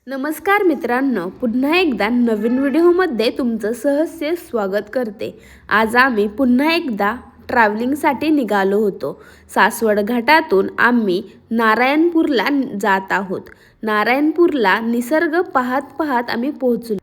नमस्कार मित्रांनो, पुन्हा एकदा नवीन व्हिडिओमध्ये तुमचं सहर्ष स्वागत करते। आज आम्ही पुन्हा एकदा ट्रॅव्हलिंगसाठी निघालो होतो। सासवड घाटातून आम्ही नारायणपूरला जात आहोत। नारायणपूरला निसर्ग पाहत पाहत आम्ही पोहोचलो।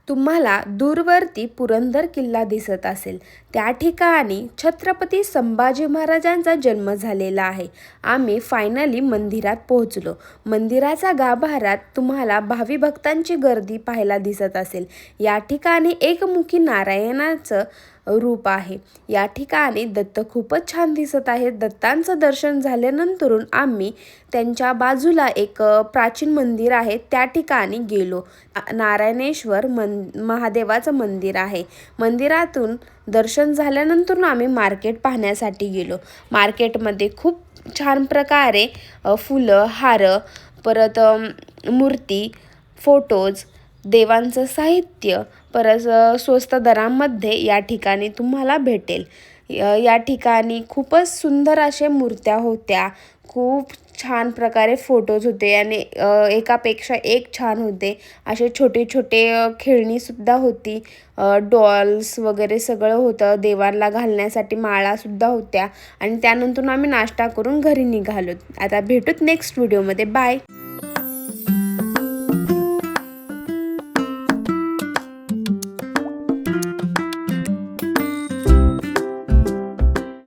तुम्हाला दूरवरती पुरंदर किल्ला दिसत असेल, त्या ठिकाणी छत्रपती संभाजी महाराजांचा जन्म झालेला आहे। आम्ही फायनली मंदिरात पोहोचलो। मंदिराच्या गाभाऱ्यात तुम्हाला भावी भक्तांची गर्दी पाहायला दिसत असेल। या ठिकाणी एकमुखी नारायणाचं रूप आहे। या ठिकाणी दत्त खूपच छान दिसत आहेत। दत्तांचं दर्शन झाल्यानंतर आम्ही त्यांच्या बाजूला एक प्राचीन मंदिर आहे त्या ठिकाणी गेलो। नारायणेश्वर महादेवाचं मंदिर आहे। मंदिरातून दर्शन झाल्यानंतर आम्ही मार्केट पाहण्यासाठी गेलो। मार्केटमध्ये खूप छान प्रकारे फुलं, हार, परत मूर्ती, फोटोज, देवांचं साहित्य परत स्वस्त दरामध्ये या ठिकाणी तुम्हाला भेटेल। या ठिकाणी खूपच सुंदर अशा मूर्त्या होत्या, खूप छान प्रकारे फोटोज होते आणि एकापेक्षा एक छान होते। असे छोटे छोटे खेळणी सुद्धा होती, डॉल्स वगैरे सगळं होतं। देवांना घालण्यासाठी माळा सुद्धा होत्या आणि त्यानंतर आम्ही नाश्ता करून घरी निघालो। आता भेटूत नेक्स्ट व्हिडिओमध्ये। बाय।